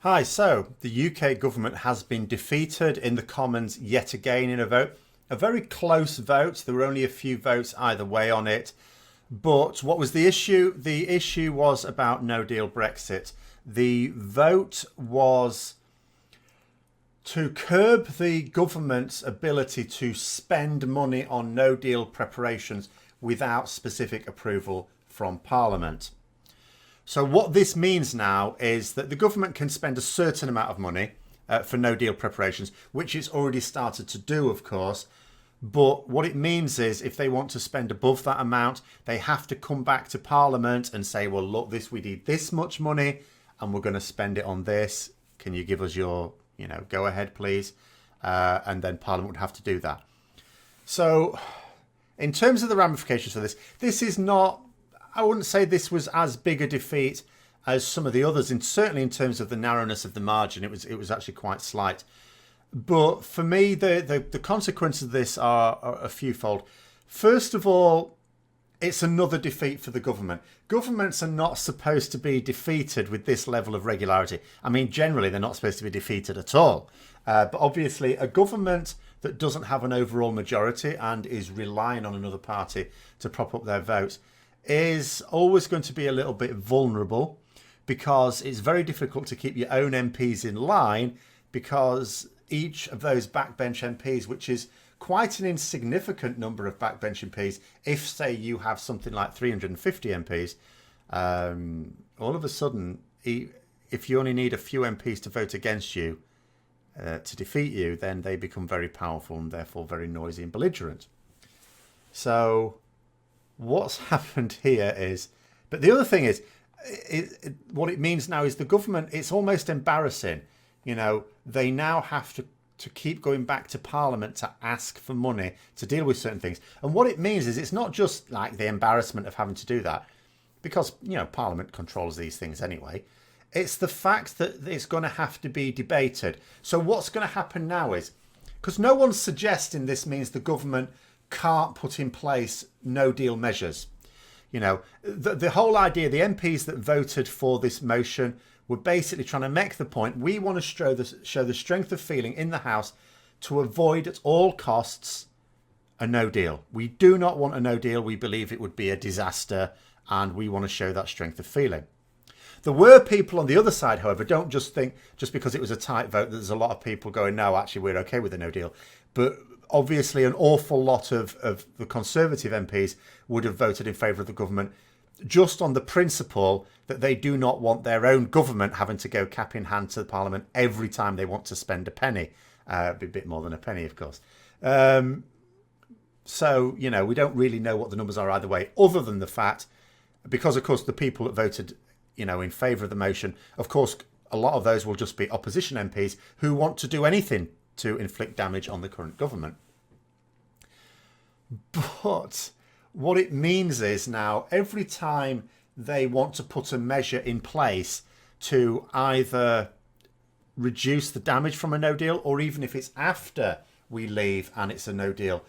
Hi, so the UK government has been defeated in the Commons yet again in a vote. A very close vote. There were only a few votes either way on it. But what was the issue? The issue was about no deal Brexit. The vote was to curb the government's ability to spend money on no deal preparations without specific approval from Parliament. So what this means now is that the government can spend a certain amount of money for no deal preparations, which it's already started to do, of course. But what it means is if they want to spend above that amount, they have to come back to Parliament and say, well, look, we need this much money and we're going to spend it on this. Can you give us your, go ahead, please? And then Parliament would have to do that. So in terms of the ramifications for this is not, I wouldn't say this was as big a defeat as some of the others, and certainly in terms of the narrowness of the margin, it was actually quite slight. But for me, the consequences of this are a fewfold. First of all, it's another defeat for the government. Governments are not supposed to be defeated with this level of regularity. I mean, generally, they're not supposed to be defeated at all. But obviously, a government that doesn't have an overall majority and is relying on another party to prop up their votes is always going to be a little bit vulnerable, because it's very difficult to keep your own MPs in line, because each of those backbench MPs, which is quite an insignificant number of backbench MPs, if say you have something like 350 MPs, all of a sudden, if you only need a few MPs to vote against you to defeat you, then they become very powerful and therefore very noisy and belligerent. So what's happened here is, but the other thing is, what it means now is the government, it's almost embarrassing. They now have to keep going back to Parliament to ask for money to deal with certain things. And what it means is it's not just like the embarrassment of having to do that, because, Parliament controls these things anyway. It's the fact that it's going to have to be debated. So what's going to happen now is, because no one's suggesting this means the government can't put in place no deal measures. The whole idea, the MPs that voted for this motion were basically trying to make the point, we want to show the strength of feeling in the House to avoid at all costs a no deal. We do not want a no deal. We believe it would be a disaster, and we want to show that strength of feeling. There were people on the other side, however, don't just think just because it was a tight vote that there's a lot of people going, no, actually, we're okay with a no deal. But obviously an awful lot of the Conservative MPs would have voted in favour of the government just on the principle that they do not want their own government having to go cap in hand to the Parliament every time they want to spend a penny. A bit more than a penny, of course. So, we don't really know what the numbers are either way, other than the fact, because, of course, the people that voted, in favour of the motion, of course, a lot of those will just be opposition MPs who want to do anything to inflict damage on the current government. But what it means is now every time they want to put a measure in place to either reduce the damage from a no deal, or even if it's after we leave and it's a no deal,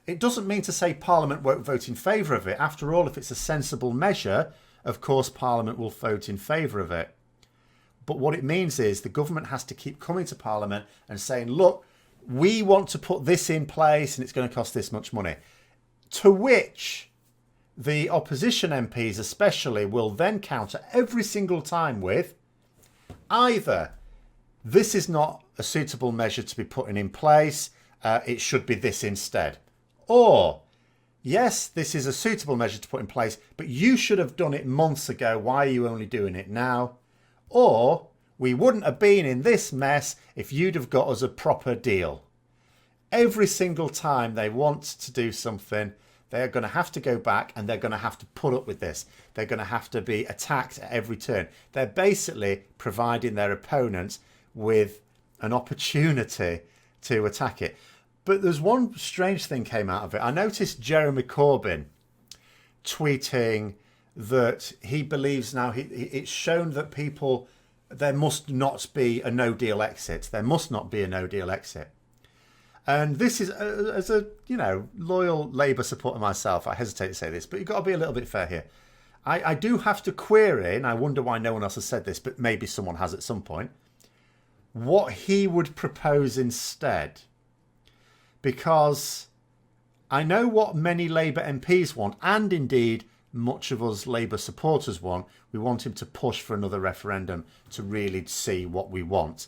it doesn't mean to say Parliament won't vote in favour of it. After all, if it's a sensible measure, of course Parliament will vote in favour of it. But what it means is the government has to keep coming to Parliament and saying, look, we want to put this in place and it's going to cost this much money. To which the opposition MPs especially will then counter every single time with either this is not a suitable measure to be putting in place, it should be this instead. Or, yes, this is a suitable measure to put in place, but you should have done it months ago. Why are you only doing it now? Or, we wouldn't have been in this mess if you'd have got us a proper deal. Every single time they want to do something, they're going to have to go back and they're going to have to put up with this. They're going to have to be attacked at every turn. They're basically providing their opponents with an opportunity to attack it. But there's one strange thing came out of it. I noticed Jeremy Corbyn tweeting that he believes now it's shown that there must not be a no deal exit. There must not be a no deal exit. And this is, as a loyal Labour supporter myself, I hesitate to say this, but you've got to be a little bit fair here. I do have to query, and I wonder why no one else has said this, but maybe someone has at some point. what he would propose instead. Because I know what many Labour MPs want, and indeed much of us Labour supporters want. We want him to push for another referendum to really see what we want.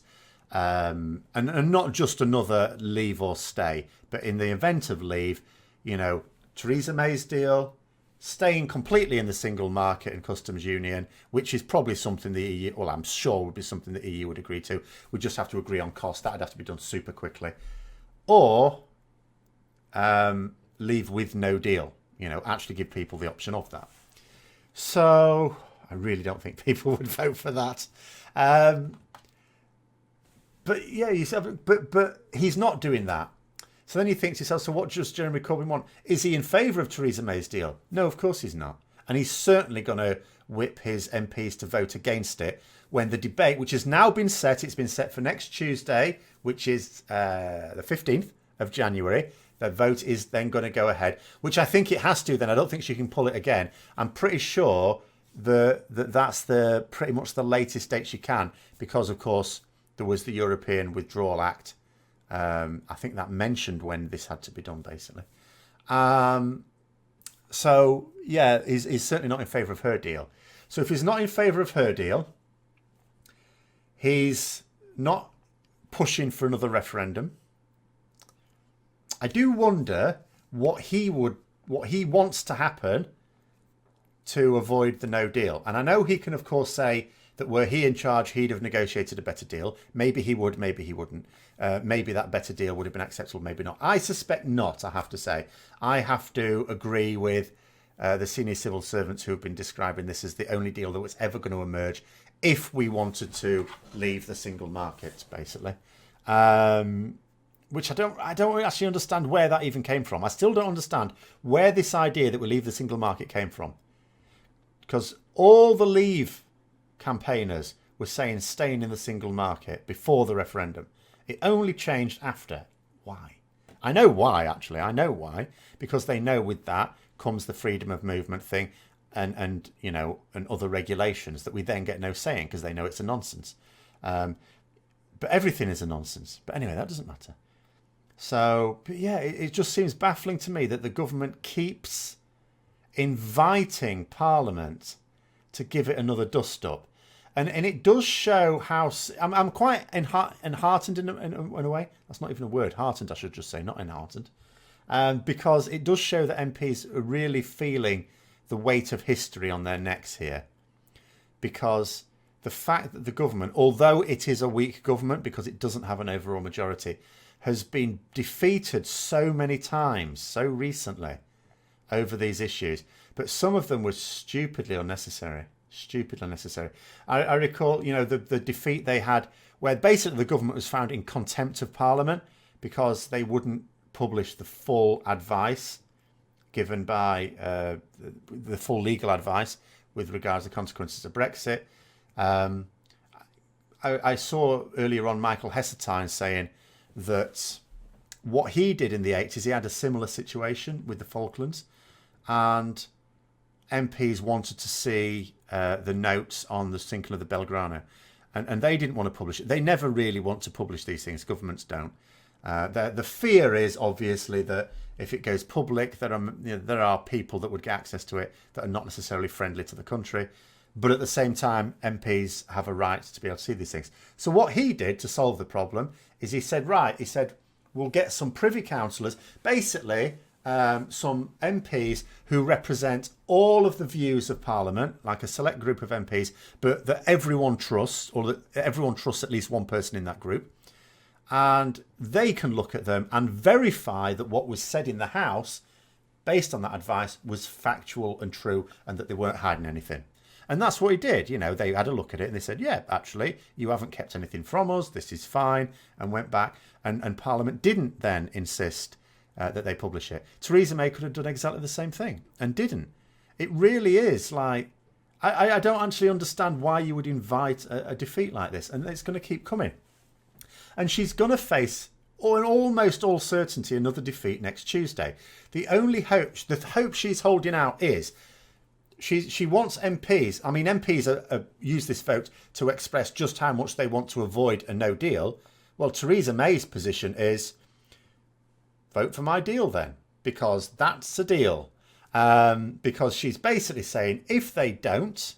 And not just another leave or stay, but in the event of leave, you know, Theresa May's deal, staying completely in the single market and customs union, which is probably something the EU, well, I'm sure would be something the EU would agree to. We just have to agree on cost. That'd have to be done super quickly. Or leave with no deal, you know, actually give people the option of that. So I really don't think people would vote for that. But yeah, but he's not doing that. So then you think to yourself, so what does Jeremy Corbyn want? Is he in favour of Theresa May's deal? No, of course he's not. And he's certainly going to whip his MPs to vote against it when the debate, which has now been set, it's been set for next Tuesday, which is the 15th of January. The vote is then going to go ahead, which I think it has to then. I don't think she can pull it again. I'm pretty sure that's pretty much the latest date she can, because, of course, there was the European Withdrawal Act. I think that mentioned when this had to be done, basically. So, yeah, he's certainly not in favour of her deal. So if he's not in favour of her deal, he's not pushing for another referendum. I do wonder what he wants to happen to avoid the no deal. And I know he can, of course, say that were he in charge, he'd have negotiated a better deal. Maybe he would, maybe he wouldn't. Maybe that better deal would have been acceptable, maybe not. I suspect not, I have to say. I have to agree with the senior civil servants who have been describing this as the only deal that was ever going to emerge if we wanted to leave the single market, basically. Which I don't actually understand where that even came from. I still don't understand where this idea that we leave the single market came from. Because all the Leave campaigners were saying staying in the single market before the referendum. It only changed after. Why? I know why, actually. I know why. Because they know with that comes the freedom of movement thing and you know, and other regulations that we then get no say in because they know it's a nonsense. But everything is a nonsense. But anyway, that doesn't matter. So, but yeah, it just seems baffling to me that the government keeps inviting Parliament to give it another dust-up. And it does show how... I'm quite enheartened in a way. That's not even a word. Heartened, I should just say, not enheartened. Because it does show that MPs are really feeling the weight of history on their necks here. Because the fact that the government, although it is a weak government because it doesn't have an overall majority, has been defeated so many times, so recently, over these issues. But some of them were stupidly unnecessary. Stupidly unnecessary. I recall, you know, the defeat they had where basically the government was found in contempt of Parliament because they wouldn't publish the full advice given by the full legal advice with regards to the consequences of Brexit. I saw earlier on Michael Heseltine saying that what he did in the 80s, he had a similar situation with the Falklands, and MPs wanted to see the notes on the sinking of the Belgrano, and they didn't want to publish it. They never really want to publish these things. Governments don't. The fear is obviously that if it goes public, there are people that would get access to it that are not necessarily friendly to the country. But at the same time, MPs have a right to be able to see these things. So what he did to solve the problem is he said, we'll get some privy councillors, basically some MPs who represent all of the views of Parliament, like a select group of MPs, but that everyone trusts, or that everyone trusts at least one person in that group. And they can look at them and verify that what was said in the House, based on that advice, was factual and true and that they weren't hiding anything. And that's what he did. You know, they had a look at it and they said, yeah, actually, you haven't kept anything from us. This is fine. And went back. And Parliament didn't then insist that they publish it. Theresa May could have done exactly the same thing and didn't. It really is like, I don't actually understand why you would invite a defeat like this. And it's going to keep coming. And she's going to face, in almost all certainty, another defeat next Tuesday. The only hope, the hope she's holding out is she wants MPs. I mean, MPs use this vote to express just how much they want to avoid a no deal. Well, Theresa May's position is vote for my deal then, because that's a deal. Because she's basically saying if they don't,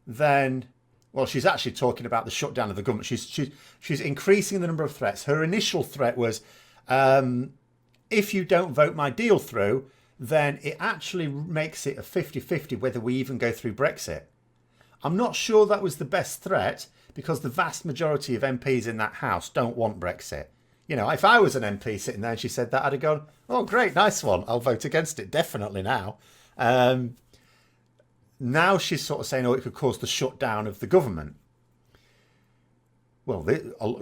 then, well, she's actually talking about the shutdown of the government. She's increasing the number of threats. Her initial threat was, if you don't vote my deal through, then it actually makes it a 50-50 whether we even go through Brexit. I'm not sure that was the best threat, because the vast majority of MPs in that house don't want Brexit. You know, if I was an MP sitting there and she said that, I'd have gone, oh, great, nice one. I'll vote against it, definitely now. Now she's sort of saying, oh, it could cause the shutdown of the government. Well,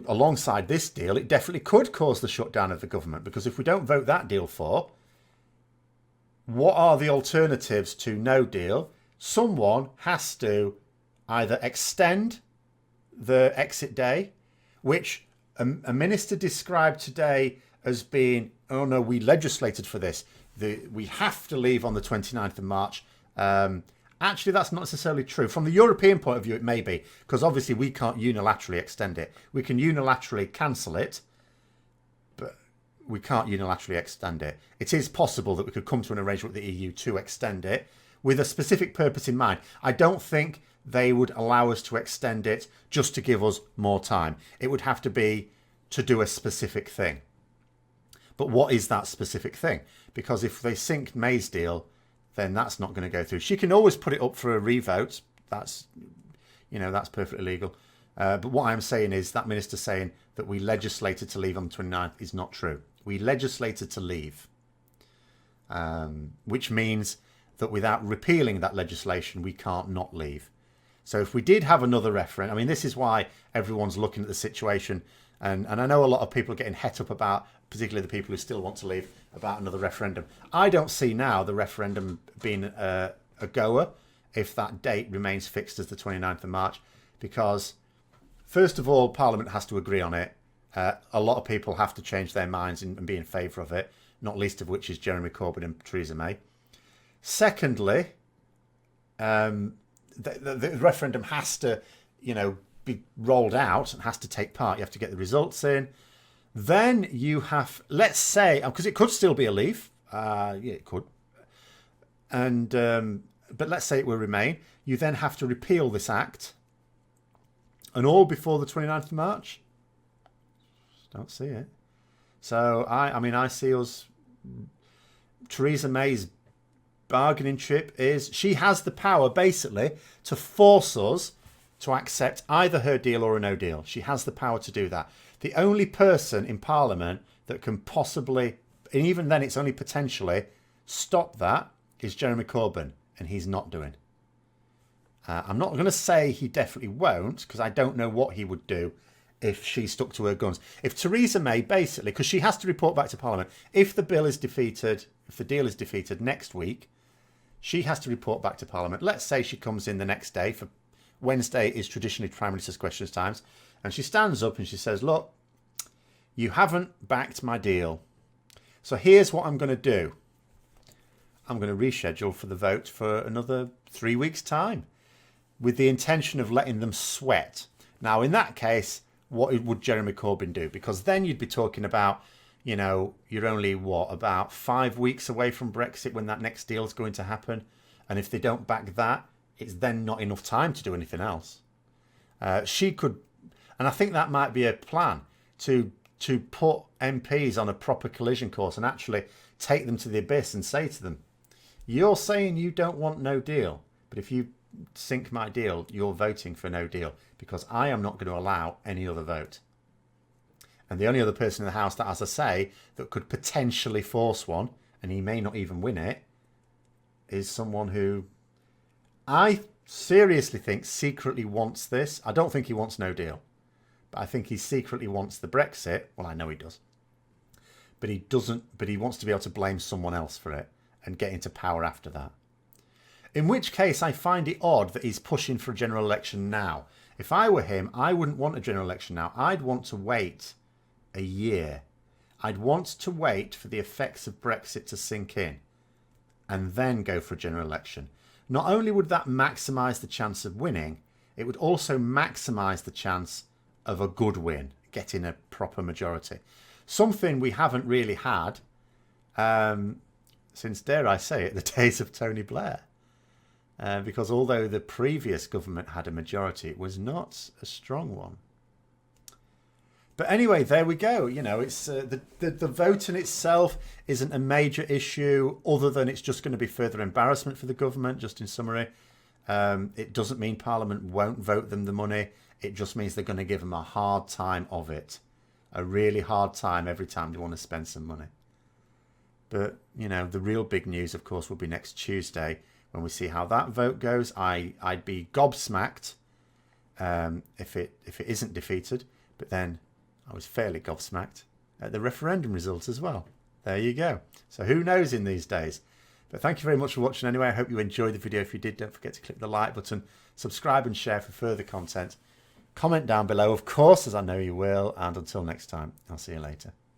alongside this deal, it definitely could cause the shutdown of the government, because if we don't vote that deal for, what are the alternatives to no deal? Someone has to either extend the exit day, which a minister described today as being, oh no, we legislated for this. We have to leave on the 29th of March. Actually, that's not necessarily true. From the European point of view, it may be, because obviously we can't unilaterally extend it. We can unilaterally cancel it, but we can't unilaterally extend it. It is possible that we could come to an arrangement with the EU to extend it with a specific purpose in mind. I don't think they would allow us to extend it just to give us more time. It would have to be to do a specific thing. But what is that specific thing? Because if they sink May's deal, then that's not going to go through. She can always put it up for a revote. That's, you know, that's perfectly legal. But what I'm saying is that minister saying that we legislated to leave on the 29th is not true. We legislated to leave, which means that without repealing that legislation, we can't not leave. So if we did have another referendum, I mean, this is why everyone's looking at the situation. And I know a lot of people are getting het up about, particularly the people who still want to leave, about another referendum. I don't see now the referendum being a goer if that date remains fixed as the 29th of March, because first of all, Parliament has to agree on it. A lot of people have to change their minds and be in favour of it, not least of which is Jeremy Corbyn and Theresa May. Secondly, the referendum has to, you know, be rolled out and has to take part. You have to get the results in. Then you have, let's say, because it could still be a leave. Yeah, it could. And but let's say it will remain. You then have to repeal this act. And all before the 29th of March? Don't see it. So, I mean, I see us... Theresa May's bargaining chip is she has the power, basically, to force us to accept either her deal or a no deal. She has the power to do that. The only person in Parliament that can possibly, and even then it's only potentially, stop that is Jeremy Corbyn, and he's not doing. I'm not going to say he definitely won't, because I don't know what he would do if she stuck to her guns. If Theresa May, basically, because she has to report back to Parliament, if the bill is defeated, if the deal is defeated next week, she has to report back to Parliament. Let's say she comes in the next day, for Wednesday is traditionally Prime Minister's Questions times, and she stands up and she says, look, you haven't backed my deal. So here's what I'm going to do. I'm going to reschedule for the vote for another 3 weeks' time with the intention of letting them sweat. Now, in that case, what would Jeremy Corbyn do? Because then you'd be talking about, you know, you're only, about 5 weeks away from Brexit when that next deal is going to happen. And if they don't back that, it's then not enough time to do anything else. She could, and I think that might be a plan, to put MPs on a proper collision course and actually take them to the abyss and say to them, you're saying you don't want no deal, but if you sink my deal, you're voting for no deal, because I am not going to allow any other vote. And the only other person in the House that has a say that could potentially force one, and he may not even win it, is someone who I seriously think secretly wants this. I don't think he wants no deal, but I think he secretly wants the Brexit. Well, I know he does. But he doesn't, but he wants to be able to blame someone else for it and get into power after that. In which case, I find it odd that he's pushing for a general election now. If I were him, I wouldn't want a general election now. I'd want to wait a year. I'd want to wait for the effects of Brexit to sink in and then go for a general election. not only would that maximise the chance of winning, it would also maximise the chance of a good win, getting a proper majority. Something we haven't really had since, dare I say it, the days of Tony Blair. Because although the previous government had a majority, it was not a strong one. But anyway, there we go. You know, it's the vote in itself isn't a major issue, other than it's just going to be further embarrassment for the government. Just in summary, it doesn't mean Parliament won't vote them the money. It just means they're going to give them a hard time of it, a really hard time every time they want to spend some money. But you know, the real big news, of course, will be next Tuesday when we see how that vote goes. I'd be gobsmacked if it isn't defeated, but then I was fairly gobsmacked at the referendum result as well. There you go. So who knows in these days? But thank you very much for watching anyway. I hope you enjoyed the video. If you did, don't forget to click the like button, subscribe and share for further content. Comment down below, of course, as I know you will. And until next time, I'll see you later.